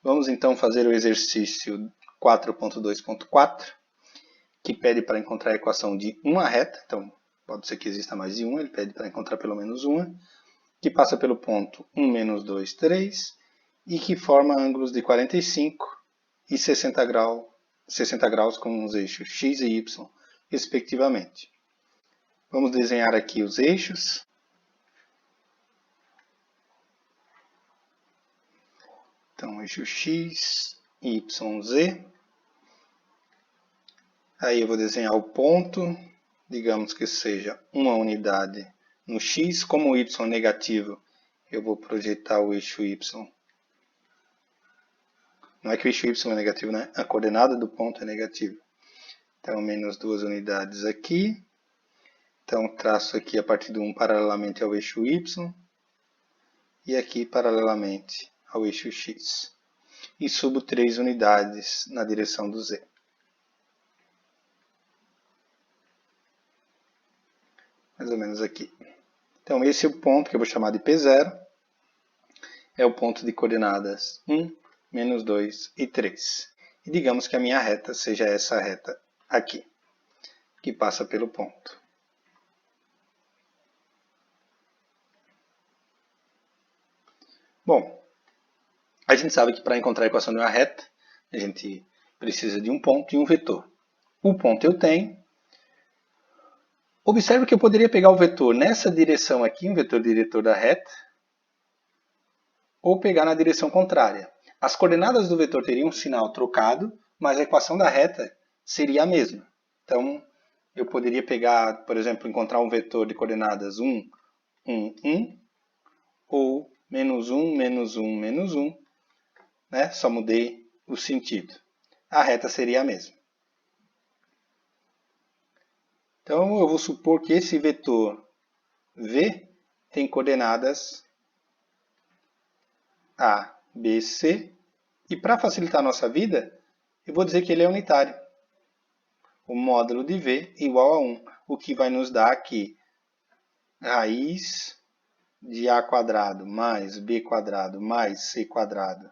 Vamos então fazer o exercício 4.2.4, que pede para encontrar a equação de uma reta, então pode ser que exista mais de uma, ele pede para encontrar pelo menos uma, que passa pelo ponto 1, menos 2, 3, e que forma ângulos de 45 e 60 graus com os eixos x e y, respectivamente. Vamos desenhar aqui os eixos. Então, eixo x, y, z. Aí eu vou desenhar o ponto, digamos que seja uma unidade no x. Como o y é negativo, eu vou projetar o eixo y. Não é que o eixo y é negativo, né? A coordenada do ponto é negativa. Então, menos 2 unidades aqui. Então, traço aqui a partir do 1 paralelamente ao eixo y. E aqui paralelamente ao eixo x. E subo 3 unidades na direção do z. Mais ou menos aqui. Então, esse é o ponto que eu vou chamar de P0. É o ponto de coordenadas 1, menos 2 e 3. E digamos que a minha reta seja essa reta aqui, que passa pelo ponto. Bom, a gente sabe que para encontrar a equação de uma reta, a gente precisa de um ponto e um vetor. O ponto eu tenho. Observe que eu poderia pegar o vetor nessa direção aqui, um vetor diretor da reta, ou pegar na direção contrária. As coordenadas do vetor teriam um sinal trocado, mas a equação da reta seria a mesma. Então, eu poderia pegar, por exemplo, encontrar um vetor de coordenadas 1, 1, 1, ou menos 1, menos 1, menos 1, né? Só mudei o sentido. A reta seria a mesma. Então, eu vou supor que esse vetor V tem coordenadas A, B, C. E para facilitar a nossa vida, eu vou dizer que ele é unitário. O módulo de V igual a 1, o que vai nos dar aqui raiz de A quadrado mais B quadrado mais C quadrado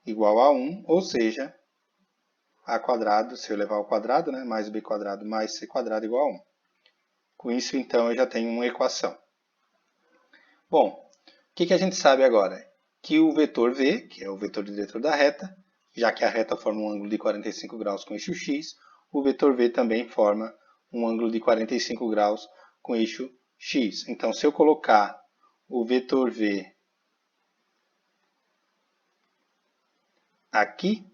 igual a 1, ou seja, A quadrado, se eu levar ao quadrado, né, mais B quadrado mais C quadrado igual a 1. Com isso, então, eu já tenho uma equação. Bom, o que a gente sabe agora? Que o vetor V, que é o vetor diretor da reta, já que a reta forma um ângulo de 45 graus com eixo x, o vetor V também forma um ângulo de 45 graus com eixo x. Então, se eu colocar o vetor V aqui,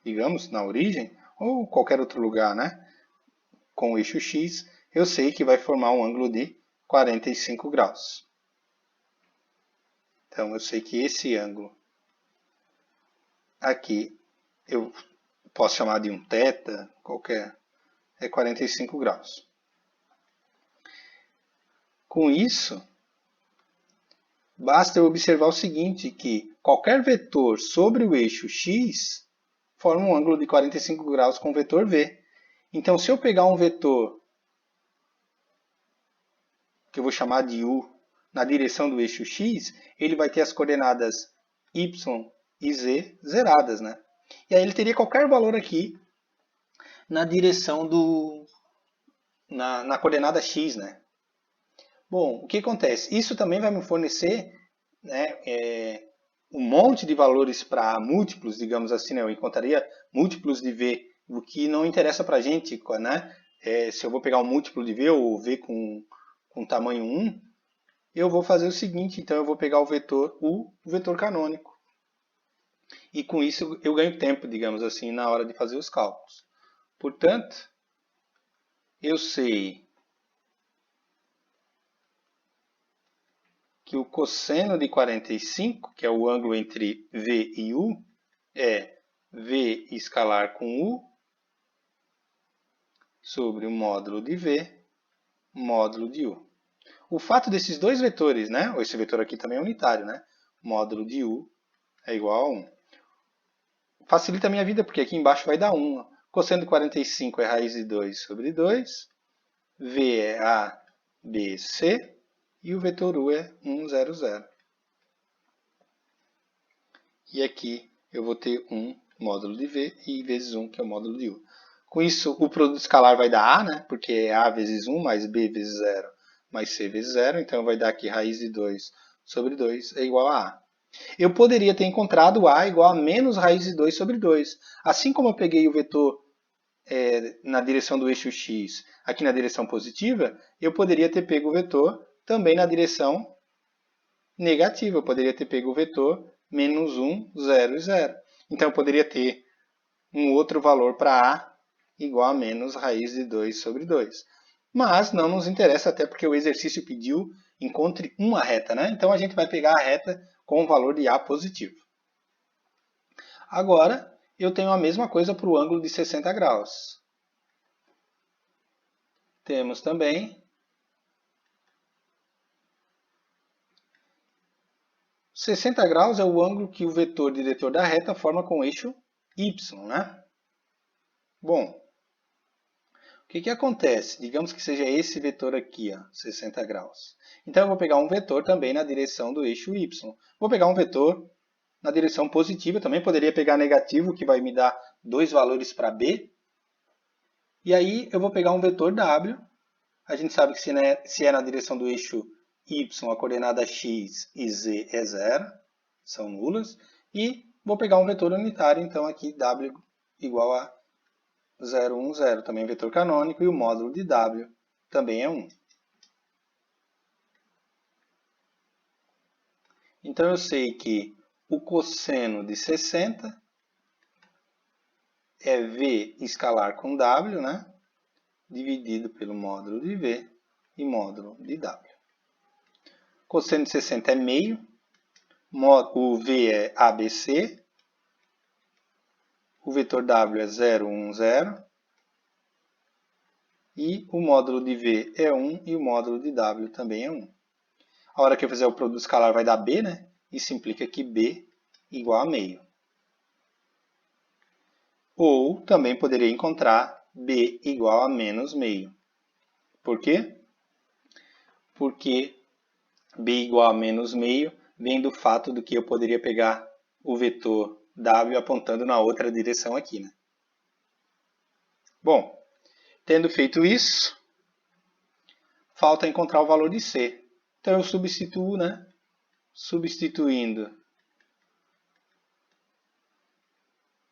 digamos, na origem, ou qualquer outro lugar, né, com o eixo x, eu sei que vai formar um ângulo de 45 graus. Então, eu sei que esse ângulo aqui, eu posso chamar de um θ, qualquer, é 45 graus. Com isso, basta eu observar o seguinte, que qualquer vetor sobre o eixo x forma um ângulo de 45 graus com o vetor V. Então, se eu pegar um vetor, que eu vou chamar de U, na direção do eixo x, ele vai ter as coordenadas y e z zeradas, né? E aí ele teria qualquer valor aqui na direção na coordenada x, né? Bom, o que acontece? Isso também vai me fornecer, né, um monte de valores para múltiplos, digamos assim, né? Eu encontraria múltiplos de V, o que não interessa para a gente, né? Se eu vou pegar um múltiplo de V ou V com tamanho 1, eu vou fazer o seguinte, então eu vou pegar o vetor U, o vetor canônico. E com isso eu ganho tempo, digamos assim, na hora de fazer os cálculos. Portanto, eu sei que o cosseno de 45, que é o ângulo entre V e U, é V escalar com U sobre o módulo de V, módulo de U. O fato desses dois vetores, né? Esse vetor aqui também é unitário, né? Módulo de U é igual a 1. Facilita a minha vida, porque aqui embaixo vai dar 1. Cosseno de 45 é raiz de 2 sobre 2. V é A, B, C. E o vetor U é 1, 0, 0. E aqui eu vou ter 1 módulo de V e vezes 1, que é o módulo de U. Com isso, o produto escalar vai dar A, né? Porque é A vezes 1 mais B vezes 0 mais C vezes 0. Então, vai dar aqui raiz de 2 sobre 2 é igual a A. Eu poderia ter encontrado A igual a menos raiz de 2 sobre 2. Assim como eu peguei o vetor na direção do eixo x aqui na direção positiva, eu poderia ter pego o vetor também na direção negativa. Eu poderia ter pego o vetor menos 1, 0 e 0. Então, eu poderia ter um outro valor para A igual a menos raiz de 2 sobre 2. Mas não nos interessa, até porque o exercício pediu encontre uma reta, né? Então, a gente vai pegar a reta com o valor de A positivo. Agora, eu tenho a mesma coisa para o ângulo de 60 graus. Temos também 60 graus é o ângulo que o vetor diretor da reta forma com o eixo y, né? Bom, o que acontece? Digamos que seja esse vetor aqui, ó, 60 graus. Então, eu vou pegar um vetor também na direção do eixo y. Vou pegar um vetor na direção positiva, também poderia pegar negativo, que vai me dar dois valores para b. E aí, eu vou pegar um vetor w. A gente sabe que se é na direção do eixo y, a coordenada x e z é zero, são nulas. E vou pegar um vetor unitário, então aqui w igual a 0, 1, 0, também é vetor canônico, e o módulo de w também é 1. Então eu sei que o cosseno de 60 é v escalar com w, né? Dividido pelo módulo de v e módulo de w. Cosseno de 60 é meio, o v é ABC, o vetor w é 0, 1, 0, e o módulo de v é 1 e o módulo de w também é 1. A hora que eu fizer o produto escalar vai dar b, né? Isso implica que b igual a meio. Ou também poderia encontrar b igual a menos meio. Por quê? Porque b igual a menos meio vem do fato do que eu poderia pegar o vetor w apontando na outra direção aqui, né? Bom, tendo feito isso, falta encontrar o valor de c. Então eu substituo, né? Substituindo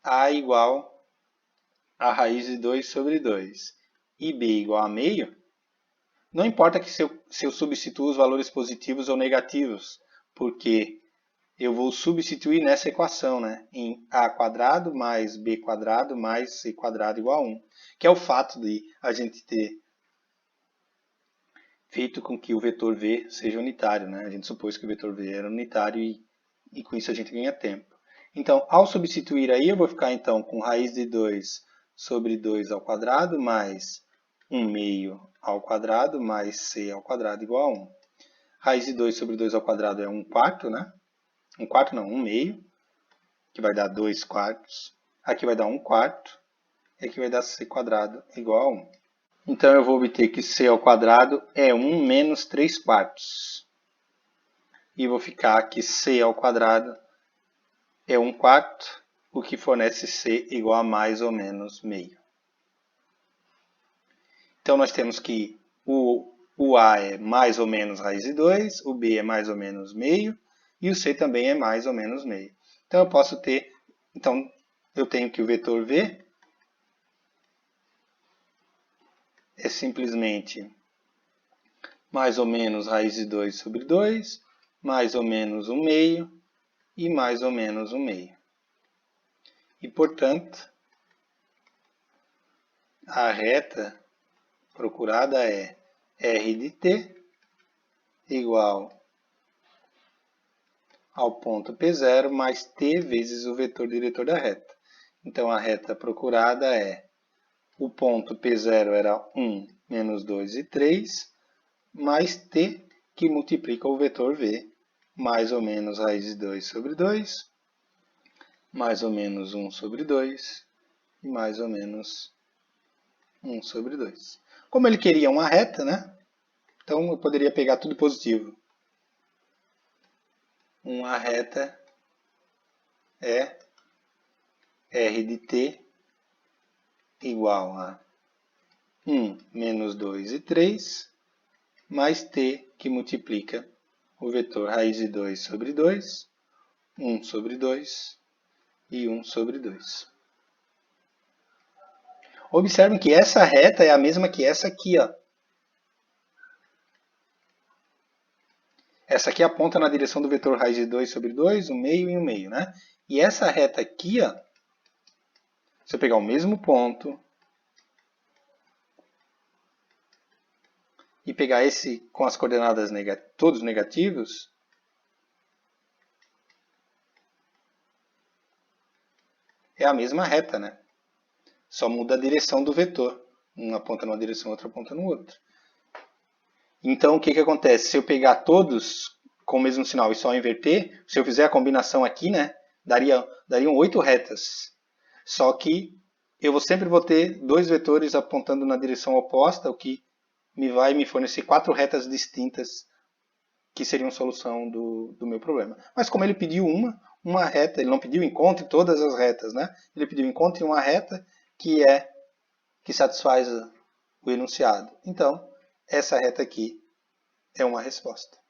a igual a raiz de 2 sobre 2 e b igual a meio, não importa que se eu substituo os valores positivos ou negativos, porque eu vou substituir nessa equação, né? Em a quadrado mais b quadrado mais c quadrado igual a 1, que é o fato de a gente ter feito com que o vetor v seja unitário, né? A gente supôs que o vetor v era unitário e com isso a gente ganha tempo. Então, ao substituir aí, eu vou ficar então com raiz de 2 sobre 2 ao quadrado mais 1 meio ao quadrado mais c ao quadrado igual a 1. Raiz de 2 sobre 2 ao quadrado é 1 quarto, né? 1 quarto não, 1 meio, que vai dar 2 quartos. Aqui vai dar 1 quarto, e aqui vai dar c quadrado igual a 1. Então, eu vou obter que c ao quadrado é 1 menos 3 quartos. E vou ficar que c ao quadrado é 1 quarto, o que fornece c igual a mais ou menos meio. Então, nós temos que o a é mais ou menos raiz de 2, o b é mais ou menos meio, e o c também é mais ou menos meio. Então, eu posso ter... Então, eu tenho que o vetor v é simplesmente mais ou menos raiz de 2 sobre 2, mais ou menos 1 meio e mais ou menos 1 meio. E, portanto, a reta procurada é R de t igual ao ponto P0 mais t vezes o vetor diretor da reta. Então, a reta procurada é o ponto P0 era 1, menos 2 e 3, mais t, que multiplica o vetor v, mais ou menos raiz de 2 sobre 2, mais ou menos 1 sobre 2, e mais ou menos 1 sobre 2. Como ele queria uma reta, né? Então, eu poderia pegar tudo positivo. Uma reta é R de t igual a 1 menos 2 e 3, mais t, que multiplica o vetor raiz de 2 sobre 2, 1 sobre 2 e 1 sobre 2. Observem que essa reta é a mesma que essa aqui, ó. Essa aqui aponta na direção do vetor raiz de 2 sobre 2, o meio e o meio, né? E essa reta aqui, ó, se eu pegar o mesmo ponto e pegar esse com as coordenadas todos negativos, é a mesma reta, né? Só muda a direção do vetor. Um aponta numa direção, outro aponta no outro. Então, o que acontece? Se eu pegar todos com o mesmo sinal e só inverter, se eu fizer a combinação aqui, né, dariam 8 retas. Só que eu sempre vou ter dois vetores apontando na direção oposta, o que vai me fornecer 4 retas distintas que seriam solução do meu problema. Mas como ele pediu uma reta, ele não pediu encontre todas as retas, né? Ele pediu encontre uma reta que satisfaz o enunciado. Então, essa reta aqui é uma resposta.